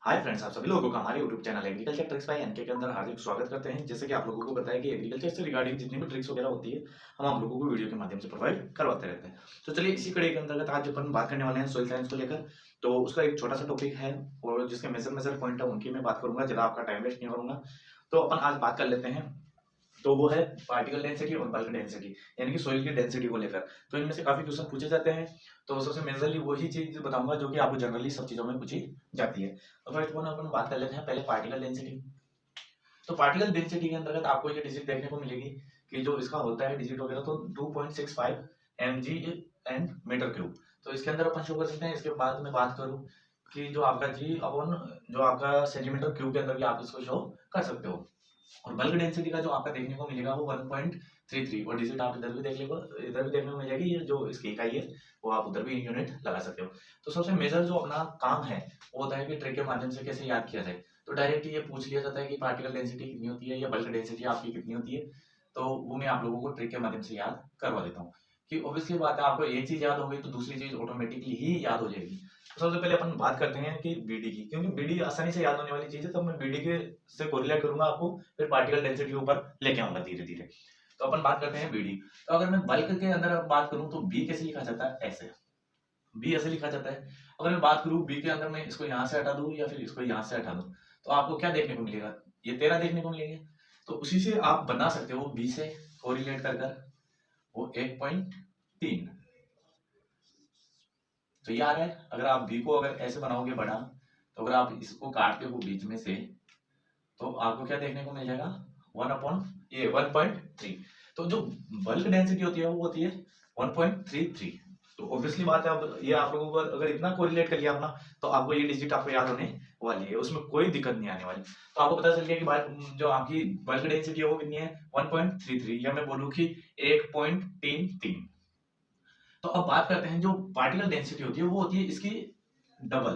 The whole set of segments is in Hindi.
हाय फ्रेंड्स, आप सभी लोगों का हमारे YouTube channel agriculture tricks by NK के अंदर हार्दिक स्वागत करते हैं। जैसे कि आप लोगों को पता है कि एग्रीकल्चर से रिगार्डिंग जितनी भी ट्रिक्स वगैरह होती है, हम आप लोगों को वीडियो के माध्यम से प्रोवाइड करवाते रहते हैं। तो चलिए इसी कड़ी के अंतर्गत आज अपन बात करने वाले हैं सोइल साइंस को लेकर। तो उसका एक छोटा सा टॉपिक है और जिसके मेजर पॉइंट है उनकी मैं बात करूंगा, ज्यादा आपका टाइम वेस्ट नहीं करूंगा। तो अपन आज बात कर लेते हैं, तो वो है पार्टिकल डेंसिटी और बल्क डेंसिटी, यानी कि सोइल की डेंसिटी को लेकर। तो इनमें से काफी क्वेश्चन पूछे जाते हैं, तो सबसे मेजरली वही चीज बताऊंगा जो कि आपको जनरली सब चीजों में पूछी जाती है। तो फर्स्ट वन अपन बात कर लेते हैं पहले पार्टिकल डेंसिटी। तो पार्टिकल डेंसिटी के अंतर्गत आपको ये डिजिट देखने को मिलेगी कि जो इसका होता है डिजिट वगैरह, तो 2.65 mg एंड मीटर क्यूब। तो इसके अंदर अपन शो कर सकते हैं। इसके बाद मैं बात करूं कि जो आपका जी अपन जो आपका सेंटीमीटर क्यूब के अंदर भी आप इसको शो कर सकते हो। और बल्क डेंसिटी का जो आपका देखने को मिलेगा वो 1.33, और डिजिट आप इधर भी देखने को मिल जाएगी। ये जो इसकी इकाई है वो आप उधर भी यूनिट लगा सकते हो। तो सबसे मेजर जो अपना काम है वो होता है कि ट्रिक के माध्यम से कैसे याद किया जाए। तो डायरेक्ट ये पूछ लिया जाता है कि पार्टिकल डेंसिटी कितनी होती है या बल्क डेंसिटी आपकी कितनी होती है। तो वो मैं आप लोगों को ट्रिक के माध्यम से याद करवा देता हूँ कि ऑब्वियसली बात है, आपको एक चीज याद हो गई तो दूसरी चीज ऑटोमेटिकली ही याद हो जाएगी। तो सबसे पहले अपन बात करते हैं कि बीडी की, क्योंकि बीडी आसानी से याद होने वाली चीज है। तो मैं बीडी के से कोरिलेट करूंगा आपको, फिर पार्टिकल डेंसिटी के ऊपर लेके आऊंगा धीरे धीरे। तो अपन बात करते हैं बीडी। तो अगर मैं बल्क के अंदर बात करूं तो बी कैसे लिखा जाता है, ऐसे बी ऐसे लिखा जाता है। अगर मैं बात करूं बी के अंदर मैं इसको यहाँ से हटा दूं या फिर इसको यहाँ से हटा दूं, तो आपको क्या देखने को मिलेगा, ये 13 देखने को मिलेंगे। तो उसी से आप बना सकते हो बी से कोरिलेट कर कर वो 1.3। तो ये आ रहा है। अगर आप बी को अगर ऐसे बनाओगे बड़ा, तो अगर आप इसको काटते हो बीच में से, तो आपको क्या देखने को मिल जाएगा, 1/3। तो जो बल्क डेंसिटी होती है वो होती है 1.33। तो ऑब्वियसली बात है, अब ये आप लोगों को अगर इतना कोरिलेट कर लिया अपना, तो आपको ये डिजिट आपको याद होने वाली है, उसमें कोई दिक्कत नहीं आने वाली। तो आपको पता चल गया कि जो आपकी बल्क डेंसिटी है वो कितनी है, 1.33, या मैं बोलूँ कि 1.33। तो अब बात करते हैं जो पार्टिकल डेंसिटी होती है वो होती है इसकी डबल।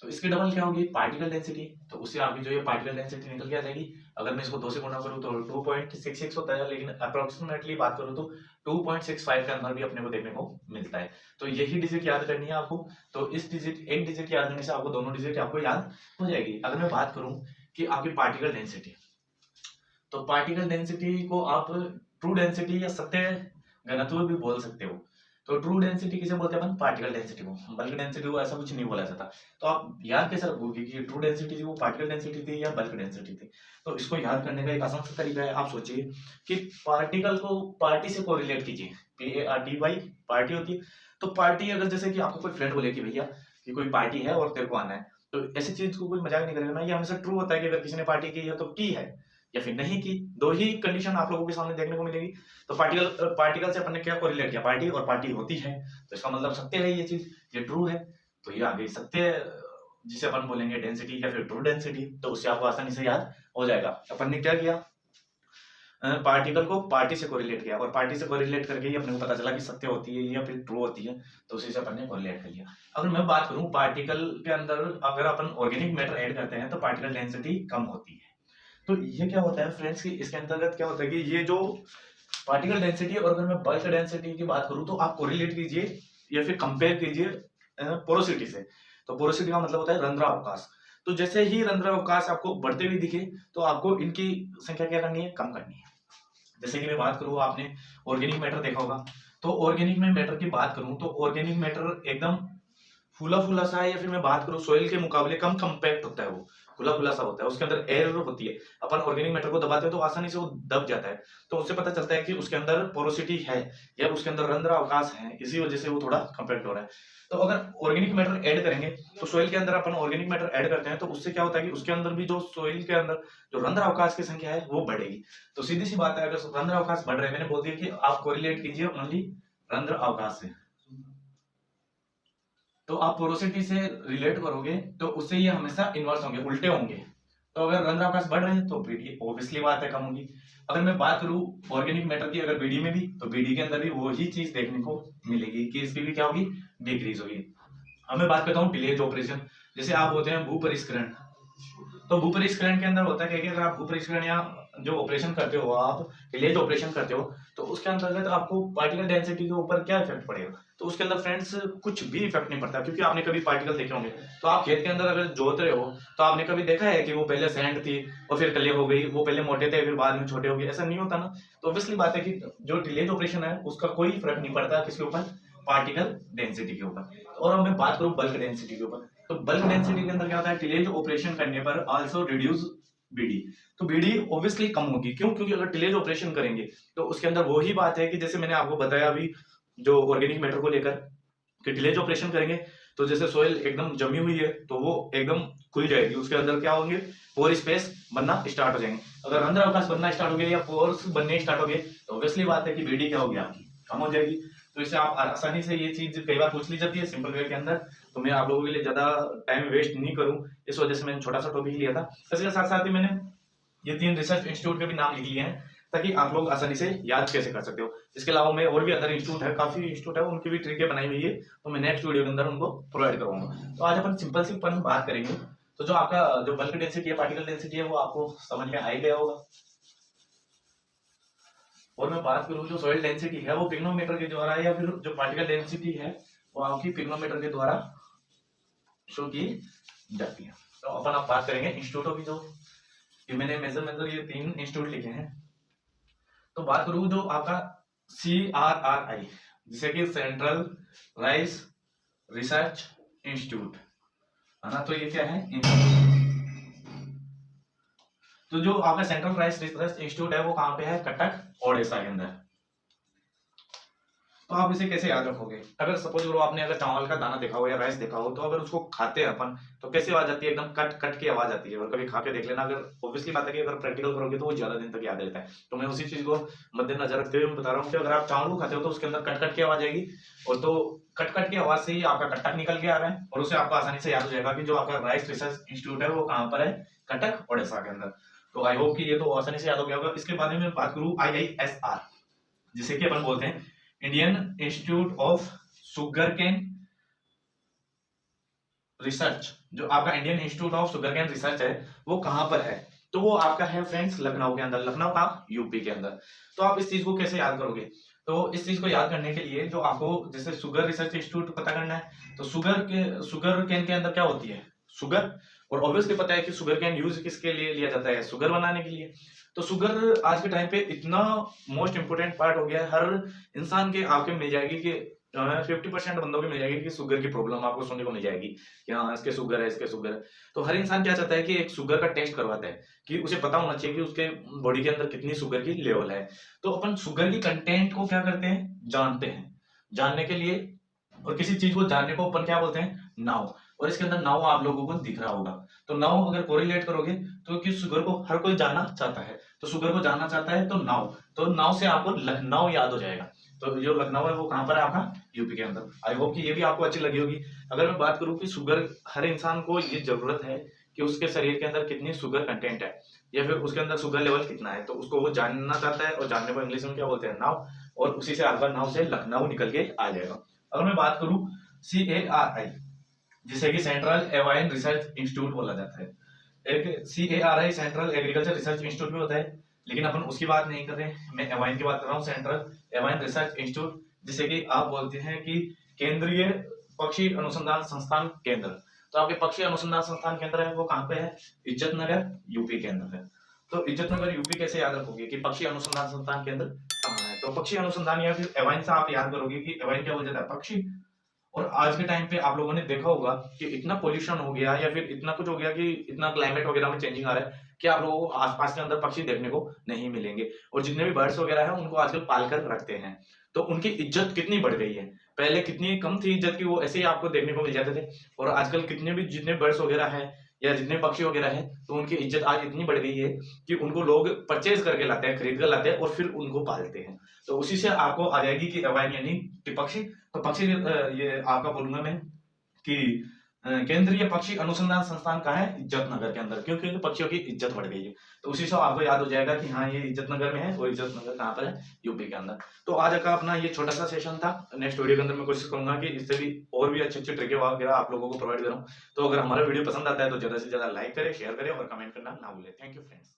तो इसकी डबल क्या होगी, पार्टिकल डेंसिटी। तो उससे आपकी जो ये पार्टिकल डेंसिटी निकल के आ जाएगी। अगर मैं इसको 2 से गुणा करूं तो 2.66 होता है, लेकिन अप्रोक्सीमेटली बात करूं तो 2.65 के अंदर भी अपने को देखने को मिलता है। तो यही डिजिट याद करनी है आपको। तो इस डिजिट एक डिजिट याद करने से आपको दोनों डिजिट आपको याद हो जाएगी। अगर मैं बात करूं कि आपकी पार्टिकल डेंसिटी, तो पार्टिकल डेंसिटी को आप ट्रू डेंसिटी या सत्य घनत्व भी बोल सकते हो। तो ट्रू डेंसिटी किसे बोलते हैं अपन, पार्टिकल डेंसिटी को। बल्क डेंसिटी को ऐसा कुछ नहीं बोला जाता। तो आप याद कैसे रखोगे कि ट्रू डेंसिटी थी वो पार्टिकल डेंसिटी थी या बल्क डेंसिटी थी। तो इसको याद करने का एक आसान सा तरीका है। आप सोचिए कि पार्टिकल को पार्टी से कोरिलेट कीजिए। PARTY पार्टी होती है। तो पार्टी अगर जैसे कि आपको कोई फ्रेंड बोले कि भैया कि कोई पार्टी है और तेरे को आना है, तो ऐसी चीज को कोई मजाक नहीं करेगा ना। ये हमेशा ट्रू होता है कि अगर किसी ने पार्टी की है तो की है या फिर नहीं की। दो ही कंडीशन आप लोगों के सामने देखने को मिलेगी। तो पार्टिकल से अपन ने क्या कोरिलेट किया, पार्टी, और पार्टी होती है, तो इसका मतलब सत्य है ये चीज, ये ट्रू है। तो ये आगे सत्य जिसे अपन बोलेंगे डेंसिटी या फिर ट्रू डेंसिटी। तो उससे आपको आसानी से याद हो जाएगा। अपन ने क्या किया, पार्टिकल को पार्टी से कोरिलेट किया, और पार्टी से कोरिलेट करके ही अपने को पता चला कि सत्य होती है या फिर ट्रू होती है। तो उसी से अपन ने कोरिलेट कर लिया। अगर मैं बात करूं पार्टिकल के अंदर अगर अपन ऑर्गेनिक मैटर ऐड करते हैं तो पार्टिकल डेंसिटी कम होती है। तो ये क्या होता है फ्रेंड्स कि इसके अंतर्गत क्या होता है कि ये जो पार्टिकल डेंसिटी, और अगर मैं बल्क डेंसिटी की बात करूं तो आप कोरिलेट कीजिए या फिर कंपेयर कीजिए पोरोसिटी से। तो पोरोसिटी का मतलब होता है रंध्रावकाश। तो जैसे ही रंध्रावकाश आपको बढ़ते हुए दिखे, तो आपको इनकी संख्या क्या करनी है, कम करनी है। जैसे कि मैं बात करूं, आपने ऑर्गेनिक मैटर देखा होगा। तो ऑर्गेनिक में मैटर की बात करूं तो ऑर्गेनिक मैटर एकदम फूला फूला सा है, या फिर मैं बात करूं सोइल के मुकाबले कम कंपैक्ट होता है, वो खुला खुला सा होता है, उसके अंदर एयर होती है। अपन ऑर्गेनिक मैटर को दबाते हैं तो आसानी से वो दब जाता है। तो उससे पता चलता है कि उसके अंदर पोरोसिटी है या उसके अंदर रंध्र अवकाश है, इसी वजह से वो थोड़ा कंपैक्ट हो रहा है। तो अगर ऑर्गेनिक मैटर ऐड करेंगे, तो सोइल के अंदर अपन ऑर्गेनिक मैटर ऐड करते हैं, तो उससे क्या होता है कि उसके अंदर भी जो सोइल के अंदर जो रंध्र अवकाश की संख्या है वो बढ़ेगी। तो सीधी सी बात है, अगर रंध्र अवकाश बढ़ रहे हैं, मैंने बोल दिया कि आप कोरिलेट कीजिए ओनली रंध्र अवकाश से। तो आप पोरोसिटी से रिलेट करोगे तो उससे ये हमेशा इनवर्स होंगे, उल्टे होंगे। तो अगर रंध्रावकाश बढ़ रहे हैं तो बीडी ऑब्वियसली बात है कम होगी। अगर मैं बात करूं ऑर्गेनिक मैटर की, अगर बीडी में भी, तो बीडी के अंदर भी वही चीज देखने को मिलेगी कि इसकी भी क्या होगी, डिक्रीज होगी। अब मैं बात करता हूँ टिलेज ऑपरेशन। जैसे आप होते हैं भू परिष्करण। तो भू परिष्करण के अंदर होता है कि अगर आप भू परिष्करण या जो ऑपरेशन करते हो आप, टिलेज ऑपरेशन करते हो, तो उसके अंतर्गत आपको पार्टिकल डेंसिटी के ऊपर क्या इफेक्ट पड़ेगा? तो उसके अंदर फ्रेंड्स कुछ भी इफेक्ट नहीं पड़ता, क्योंकि आपने कभी पार्टिकल देखे होंगे। तो आप खेत के अंदर अगर जोत रहे हो, तो आपने कभी देखा है कि वो पहले सैंड थी और फिर कले हो गई, वो पहले मोटे थे फिर बाद में छोटे हो गए? ऐसा नहीं होता ना। तो ऑब्वियसली बात है कि जो टिलेज ऑपरेशन है उसका कोई फर्क नहीं पड़ता किसके ऊपर, पार्टिकल डेंसिटी के ऊपर। और अब मैं बात करूं बल्क डेंसिटी के ऊपर, तो बल्क डेंसिटी के अंदर क्या होता है, टिलेज ऑपरेशन करने पर आल्सो रिड्यूस बीडी। तो बीडी ऑब्वियसली कम होगी, क्यों? क्योंकि अगर टिलेज ऑपरेशन करेंगे तो उसके अंदर वही बात है कि जैसे मैंने आपको बताया अभी जो ऑर्गेनिक मैटर को लेकर, कि टिलेज ऑपरेशन करेंगे तो जैसे सोइल एकदम जमी हुई है तो वो एकदम खुल जाएगी, उसके अंदर क्या होंगे, पोर स्पेस बनना स्टार्ट हो जाएंगे। अगर अंदर अवकाश बनना स्टार्ट हो गया या पोर्स बनने स्टार्ट हो गए, तो ऑब्वियसली बात है कि बीडी क्या होगी आपकी, कम हो जाएगी। तो इससे आप आसानी से ये चीज कई बार पूछ ली जाती है सिंपल वे के अंदर, तो मैं आप लोगों के लिए ज्यादा टाइम वेस्ट नहीं करूं, इस वजह से मैंने छोटा सा टॉपिक लिया था। इसके साथ साथ ही मैंने ये 3 रिसर्च इंस्टीट्यूट के भी नाम लिख लिए हैं, ताकि आप लोग आसानी से याद कैसे कर सकते हो। इसके अलावा मैं और भी अदर इंस्टीट्यूट है, काफी इंस्टीट्यूट है, उनकी भी ट्रिकें बनाई हुई है, तो मैं नेक्स्ट वीडियो के अंदर उनको प्रोवाइड करूंगा। तो आज अपन सिंपल सी बात करेंगे। तो जो आपका जो बल्क डेंसिटी है, पार्टिकल डेंसिटी है, वो आपको समझ में आ ही गया होगा। और मैं बात करूं जो सॉइल डेंसिटी है, वो पिग्नोमीटर के द्वारा, या फिर जो पार्टिकल डेंसिटी है वो आपकी पिग्नोमीटर के द्वारा शो की जाती है। तो अपन आप बात करेंगे इंस्टीट्यूटों की, जो ये मैंने मेजर ये 3 इंस्टीट्यूट लिखे हैं। तो बात करूं जो आपका CRRI, जिसे कि सेंट्रल राइस रिसर्च इंस्टीट्यूट है ना, तो ये क्या है, तो जो आपका सेंट्रल राइस रिसर्च इंस्टीट्यूट है वो कहाँ पे है, कटक ओडिशा के अंदर। तो आप इसे कैसे याद रखोगे? अगर सपोज करो आपने अगर चावल का दाना देखा हो या राइस देखा हो, तो अगर उसको खाते हैं अपन तो कैसे आवाज आती है, एकदम कट कट की आवाज आती है। और कभी खा के देख लेना, अगर ऑब्वियसली बात है कि अगर प्रैक्टिकल करोगे तो वो ज्यादा दिन तक याद रहता है। तो मैं उसी चीज को मद्देनजर रखते हुए बता रहा हूँ कि अगर आप चावल को खाते हो तो उसके अंदर कट कट की आवाज आएगी, और तो कट कट की आवाज से ही आपका कट्टा निकल के आ रहा है, और उसे आपको आसानी से याद हो जाएगा कि जो आपका राइस रिसर्च इंस्टीट्यूट है वो कहाँ पर है, कटक ओडिशा के अंदर। तो आई होप कि ये तो आसानी से याद हो गया होगा। इसके बारे में बात करूं IISR, जिसे कि अपन बोलते हैं Indian Institute of Sugarcane Research. जो आपका Indian Institute of Sugarcane Research है वो कहां पर है, तो वो आपका है फ्रेंड्स लखनऊ के अंदर, लखनऊ का यूपी के अंदर। तो आप इस चीज को कैसे याद करोगे? तो इस चीज को याद करने के लिए जो आपको जैसे शुगर रिसर्च इंस्टीट्यूट पता करना है, तो शुगर केन के अंदर क्या होती है, शुगर। और ऑब्वियसली पता है कि शुगर केन यूज किसके लिए लिया जाता है, शुगर बनाने के लिए। तो शुगर आज के टाइम पे इतना मोस्ट इंपोर्टेंट पार्ट हो गया है, हर इंसान के आपके मिल जाएगी कि 50% बंदों को मिल जाएगी कि शुगर की प्रॉब्लम आपको सुनने को मिल जाएगी कि हाँ इसके शुगर है, इसके शुगर है। तो हर इंसान क्या चाहता है कि एक शुगर का टेस्ट करवाता है, कि उसे पता होना चाहिए कि उसके बॉडी के अंदर कितनी शुगर की लेवल है। तो अपन शुगर की कंटेंट को क्या करते हैं, जानते हैं। जानने के लिए, और किसी चीज को जानने को अपन क्या बोलते हैं, नाउ। और इसके अंदर नाउ आप लोगों को दिख रहा होगा। तो नाउ अगर कोरिलेट करोगे तो कि शुगर को हर कोई जानना चाहता है, तो शुगर को जानना चाहता है तो नाउ, तो नाउ से आपको लखनऊ याद हो जाएगा। तो जो लखनऊ है वो कहां पर है, आपका यूपी के अंदर। आई होप कि ये भी आपको अच्छी लगी होगी। अगर मैं बात करूं कि शुगर, हर इंसान को ये जरूरत है कि उसके शरीर के अंदर कितनी शुगर कंटेंट है, या फिर उसके अंदर शुगर लेवल कितना है, तो उसको वो जानना चाहता है, और जानने को इंग्लिश में क्या बोलते हैं, नाउ। और उसी से आपका नाउ से लखनऊ निकल के आ जाएगा। अगर मैं बात करूं CARI, जिसे कि सेंट्रल एवाइन रिसर्च इंस्टीट्यूट बोला जाता है। एक CARI central agriculture research institute भी होता है, लेकिन अपन उसकी बात नहीं कर रहे हैं, मैं एवाइन की बात कर रहा हूँ, सेंट्रल एवाइन रिसर्च इंस्टीट्यूट, जिसे कि आप बोलते हैं कि केंद्रीय पक्षी अनुसंधान संस्थान केंद्र। तो आपके पक्षी अनुसंधान संस्थान केंद्र है वो कहाँ पे है, इज्जत नगर यूपी के अंदर है। तो इज्जत नगर यूपी कैसे याद रखोगे कि पक्षी अनुसंधान संस्थान केंद्र कहाँ है? तो पक्षी अनुसंधान या फिर एवाइन से आप याद करोगे कि एवाइन क्या बोल जाता है, पक्षी। और आज के टाइम पे आप लोगों ने देखा होगा कि इतना पोल्यूशन हो गया, या फिर इतना कुछ हो गया कि इतना क्लाइमेट वगैरह में चेंजिंग आ रहा है कि आप लोगों को आसपास के अंदर पक्षी देखने को नहीं मिलेंगे। और जितने भी बर्ड्स वगैरह है उनको आजकल पालकर रखते हैं, तो उनकी इज्जत कितनी बढ़ गई है। पहले कितनी कम थी इज्जत की, वो ऐसे ही आपको देखने को मिल जाते थे। और आजकल कितने भी जितने बर्ड्स वगैरह है या जितने पक्षी वगैरह है, तो उनकी इज्जत आज इतनी बढ़ गई है कि उनको लोग परचेज करके लाते हैं, खरीद कर लाते हैं, और फिर उनको पालते हैं। तो उसी से आपको आ जाएगी कि अवाइन यानी कि पक्षी। तो पक्षी ये आपका बोलूंगा मैं कि केंद्रीय पक्षी अनुसंधान संस्थान कहाँ है, इज्जत नगर के अंदर, क्योंकि पक्षियों की इज्जत बढ़ गई है। तो उसी से आपको याद हो जाएगा कि हाँ ये इज्जत नगर में है, और इज्जत नगर कहाँ पर है, यूपी के अंदर। तो आज का अपना ये छोटा सा सेशन था। नेक्स्ट वीडियो के अंदर मैं कोशिश करूंगा कि इससे भी और भी अच्छे अच्छे ट्रिकें वगैरह आप लोगों को प्रोवाइड करूँ। तो अगर हमारा वीडियो पसंद आता है तो ज्यादा से ज्यादा लाइक करें, शेयर करें और कमेंट करना ना भूलें। Thank you friends.